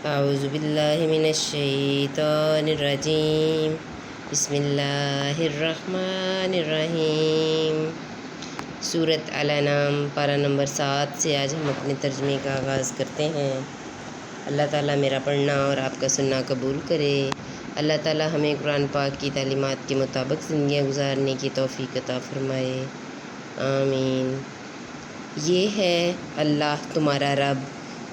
اعوذ باللہ من الشیطان الرجیم بسم اللہ الرحمن الرحیم۔ سورۃ الانعام پارہ نمبر 7 سے آج ہم اپنے ترجمے کا آغاز کرتے ہیں۔ اللہ تعالیٰ میرا پڑھنا اور آپ کا سننا قبول کرے۔ اللہ تعالیٰ ہمیں قرآن پاک کی تعلیمات کے مطابق زندگیاں گزارنے کی توفیق عطا فرمائے، آمین۔ یہ ہے اللہ تمہارا رب،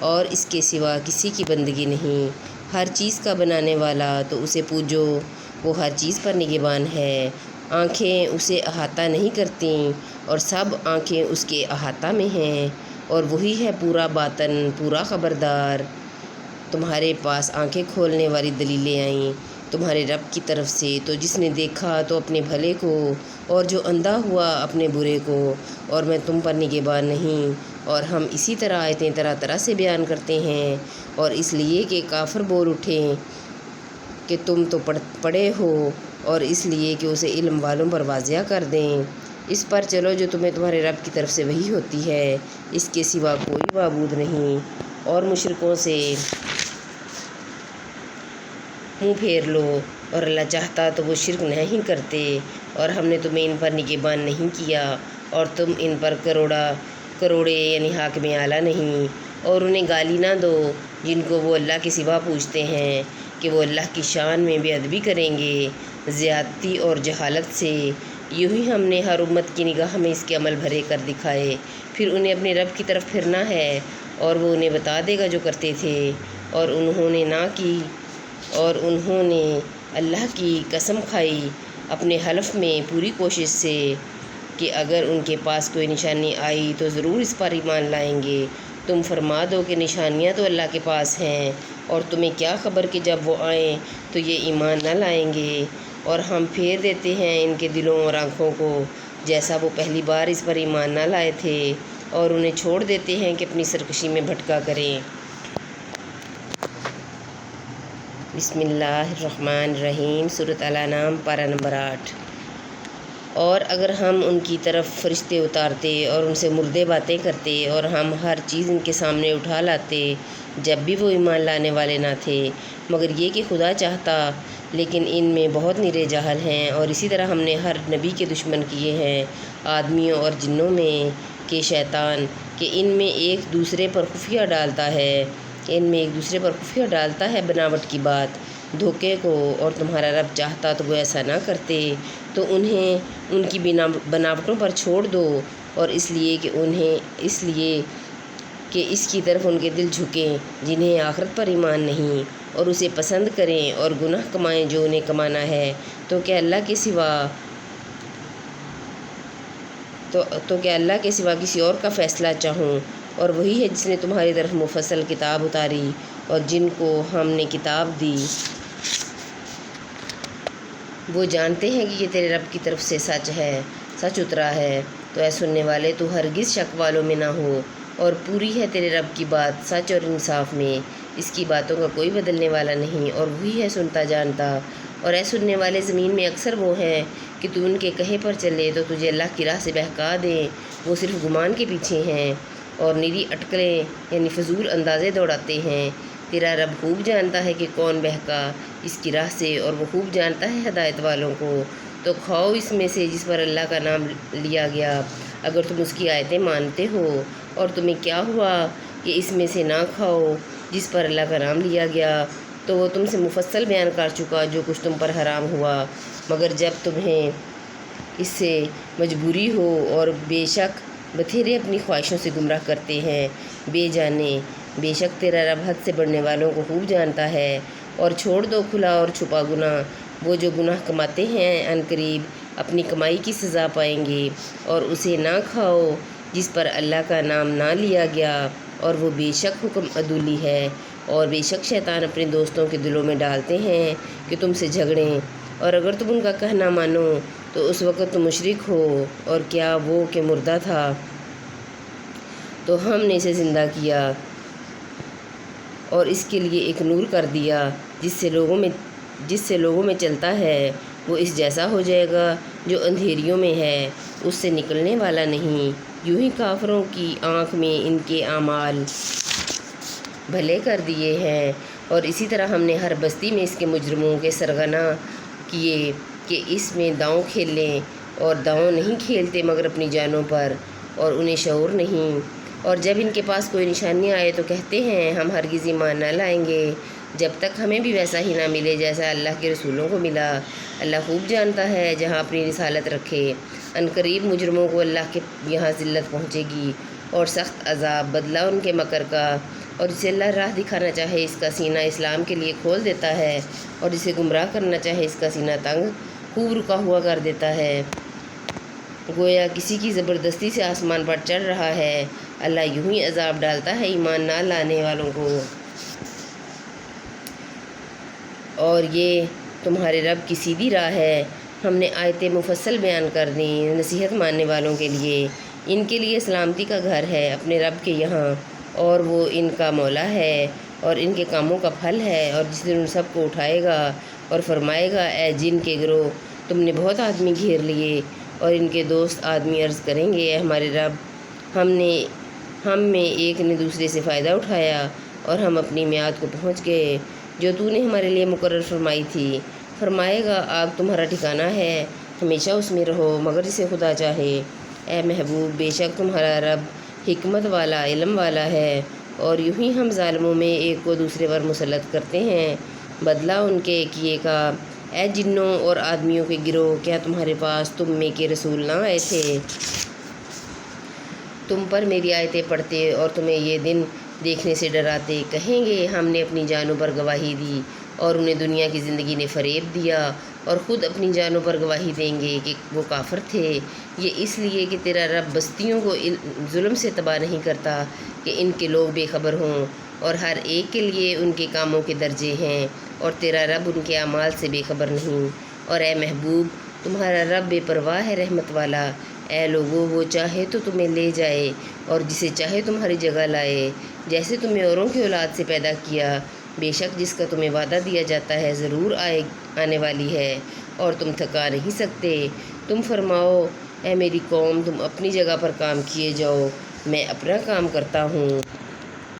اور اس کے سوا کسی کی بندگی نہیں۔ ہر چیز کا بنانے والا، تو اسے پوجو، وہ ہر چیز پر نگہبان ہے۔ آنکھیں اسے احاطہ نہیں کرتیں، اور سب آنکھیں اس کے احاطہ میں ہیں، اور وہی ہے پورا باطن، پورا خبردار۔ تمہارے پاس آنکھیں کھولنے والی دلیلیں آئیں تمہارے رب کی طرف سے، تو جس نے دیکھا تو اپنے بھلے کو، اور جو اندھا ہوا اپنے برے کو، اور میں تم پر نگہبان نہیں۔ اور ہم اسی طرح آیتیں طرح طرح سے بیان کرتے ہیں، اور اس لیے کہ کافر بول اٹھیں کہ تم تو پڑھے ہو، اور اس لیے کہ اسے علم والوں پر واضح کر دیں۔ اس پر چلو جو تمہیں تمہارے رب کی طرف سے وحی ہوتی ہے، اس کے سوا کوئی معبود نہیں، اور مشرکوں سے منہ پھیر لو، اور اللہ چاہتا تو وہ شرک نہیں کرتے، اور ہم نے تمہیں ان پر نگہبان نہیں کیا، اور تم ان پر کروڑے یعنی حاکم اعلیٰ نہیں۔ اور انہیں گالی نہ دو جن کو وہ اللہ کے سوا پوچھتے ہیں کہ وہ اللہ کی شان میں بے ادبی کریں گے زیادتی اور جہالت سے۔ یوں ہی ہم نے ہر امت کی نگاہ میں اس کے عمل بھرے کر دکھائے، پھر انہیں اپنے رب کی طرف پھرنا ہے، اور وہ انہیں بتا دے گا جو کرتے تھے۔ اور انہوں نے نہ کی، اور انہوں نے اللہ کی قسم کھائی اپنے حلف میں پوری کوشش سے کہ اگر ان کے پاس کوئی نشانی آئی تو ضرور اس پر ایمان لائیں گے۔ تم فرما دو کہ نشانیاں تو اللہ کے پاس ہیں، اور تمہیں کیا خبر کہ جب وہ آئیں تو یہ ایمان نہ لائیں گے۔ اور ہم پھیر دیتے ہیں ان کے دلوں اور آنکھوں کو جیسا وہ پہلی بار اس پر ایمان نہ لائے تھے، اور انہیں چھوڑ دیتے ہیں کہ اپنی سرکشی میں بھٹکا کریں۔ بسم اللہ الرحمن الرحیم۔ سورۃ الانعام پارہ نمبر 8۔ اور اگر ہم ان کی طرف فرشتے اتارتے اور ان سے مردے باتیں کرتے، اور ہم ہر چیز ان کے سامنے اٹھا لاتے جب بھی وہ ایمان لانے والے نہ تھے، مگر یہ کہ خدا چاہتا، لیکن ان میں بہت نرے جاہل ہیں۔ اور اسی طرح ہم نے ہر نبی کے دشمن کیے ہیں آدمیوں اور جنوں میں کہ شیطان، کہ ان میں ایک دوسرے پر خفیہ ڈالتا ہے بناوٹ کی بات، دھوکے کو۔ اور تمہارا رب چاہتا تو وہ ایسا نہ کرتے، تو انہیں ان کی بناوٹوں پر چھوڑ دو، اور اس لیے کہ اس کی طرف ان کے دل جھکیں جنہیں آخرت پر ایمان نہیں، اور اسے پسند کریں اور گناہ کمائیں جو انہیں کمانا ہے۔ تو کیا اللہ کے سوا کسی اور کا فیصلہ چاہوں؟ اور وہی ہے جس نے تمہاری طرف مفصل کتاب اتاری، اور جن کو ہم نے کتاب دی وہ جانتے ہیں کہ یہ تیرے رب کی طرف سے سچ اترا ہے۔ تو اے سننے والے، تو ہرگز شک والوں میں نہ ہو، اور پوری ہے تیرے رب کی بات سچ اور انصاف میں، اس کی باتوں کا کوئی بدلنے والا نہیں، اور وہی ہے سنتا جانتا۔ اور اے سننے والے، زمین میں اکثر وہ ہیں کہ تو ان کے کہے پر چلے تو تجھے اللہ کی راہ سے بہکا دیں، وہ صرف گمان کے پیچھے ہیں، اور نری اٹکلیں یعنی فضول اندازے دوڑاتے ہیں۔ تیرا رب خوب جانتا ہے کہ کون بہکا اس کی راہ سے، اور وہ خوب جانتا ہے ہدایت والوں کو۔ تو کھاؤ اس میں سے جس پر اللہ کا نام لیا گیا، اگر تم اس کی آیتیں مانتے ہو۔ اور تمہیں کیا ہوا کہ اس میں سے نہ کھاؤ جس پر اللہ کا نام لیا گیا؟ تو وہ تم سے مفصل بیان کر چکا جو کچھ تم پر حرام ہوا، مگر جب تمہیں اس سے مجبوری ہو، اور بے شک بتھیرے اپنی خواہشوں سے گمراہ کرتے ہیں بے جانے۔ بے شک تیرا رب حد سے بڑھنے والوں کو خوب جانتا ہے۔ اور چھوڑ دو کھلا اور چھپا گناہ، وہ جو گناہ کماتے ہیں عنقریب اپنی کمائی کی سزا پائیں گے۔ اور اسے نہ کھاؤ جس پر اللہ کا نام نہ لیا گیا، اور وہ بے شک حکم عدولی ہے۔ اور بے شک شیطان اپنے دوستوں کے دلوں میں ڈالتے ہیں کہ تم سے جھگڑیں، اور اگر تم ان کا کہنا مانو تو اس وقت تم مشرک ہو۔ اور کیا وہ کہ مردہ تھا تو ہم نے اسے زندہ کیا، اور اس کے لیے ایک نور کر دیا جس سے لوگوں میں چلتا ہے، وہ اس جیسا ہو جائے گا جو اندھیریوں میں ہے، اس سے نکلنے والا نہیں۔ یوں ہی کافروں کی آنکھ میں ان کے اعمال بھلے کر دیے ہیں، اور اسی طرح ہم نے ہر بستی میں اس کے مجرموں کے سرغنہ کیے کہ اس میں داؤں کھیل لیں، اور داؤں نہیں کھیلتے مگر اپنی جانوں پر، اور انہیں شعور نہیں۔ اور جب ان کے پاس کوئی نشانی آئے تو کہتے ہیں ہم ہرگز ایمان نہ لائیں گے جب تک ہمیں بھی ویسا ہی نہ ملے جیسا اللہ کے رسولوں کو ملا۔ اللہ خوب جانتا ہے جہاں اپنی رسالت رکھے۔ عنقریب مجرموں کو اللہ کے یہاں ذلت پہنچے گی اور سخت عذاب، بدلہ ان کے مکر کا، اور جسے اللہ راہ دکھانا چاہے اس کا سینہ اسلام کے لیے کھول دیتا ہے، اور جسے گمراہ کرنا چاہے اس کا سینہ تنگ خوب رکا ہوا کر دیتا ہے، گویا کسی کی زبردستی سے آسمان پر چڑھ رہا ہے۔ اللہ یوں ہی عذاب ڈالتا ہے ایمان نہ لانے والوں کو۔ اور یہ تمہارے رب کی سیدھی راہ ہے۔ ہم نے آیتیں مفصل بیان کر دیں نصیحت ماننے والوں کے لیے۔ ان کے لیے سلامتی کا گھر ہے اپنے رب کے یہاں، اور وہ ان کا مولا ہے اور ان کے کاموں کا پھل ہے۔ اور جس دن ان سب کو اٹھائے گا اور فرمائے گا اے جن کے گروہ، تم نے بہت آدمی گھیر لیے، اور ان کے دوست آدمی عرض کریں گے اے ہمارے رب، ہم میں ایک نے دوسرے سے فائدہ اٹھایا، اور ہم اپنی میعاد کو پہنچ گئے جو تو نے ہمارے لیے مقرر فرمائی تھی۔ فرمائے گا آگ تمہارا ٹھکانہ ہے، ہمیشہ اس میں رہو مگر جسے خدا چاہے۔ اے محبوب، بے شک تمہارا رب حکمت والا، علم والا ہے، اور یوں ہی ہم ظالموں میں ایک کو دوسرے پر مسلط کرتے ہیں بدلہ ان کے کیے کا۔ اے جنوں اور آدمیوں کے گروہ، کیا تمہارے پاس تم میں کے رسول نہ آئے تھے؟ تم پر میری آیتیں پڑھتے اور تمہیں یہ دن دیکھنے سے ڈراتے۔ کہیں گے ہم نے اپنی جانوں پر گواہی دی، اور انہیں دنیا کی زندگی نے فریب دیا، اور خود اپنی جانوں پر گواہی دیں گے کہ وہ کافر تھے۔ یہ اس لیے کہ تیرا رب بستیوں کو ظلم سے تباہ نہیں کرتا کہ ان کے لوگ بے خبر ہوں، اور ہر ایک کے لیے ان کے کاموں کے درجے ہیں، اور تیرا رب ان کے اعمال سے بے خبر نہیں۔ اور اے محبوب، تمہارا رب بے پرواہ ہے، رحمت والا۔ اے لوگو، وہ چاہے تو تمہیں لے جائے اور جسے چاہے تمہاری جگہ لائے، جیسے تمہیں اوروں کی اولاد سے پیدا کیا۔ بے شک جس کا تمہیں وعدہ دیا جاتا ہے ضرور آنے والی ہے، اور تم تھکا نہیں سکتے۔ تم فرماؤ اے میری قوم، تم اپنی جگہ پر کام کیے جاؤ، میں اپنا کام کرتا ہوں۔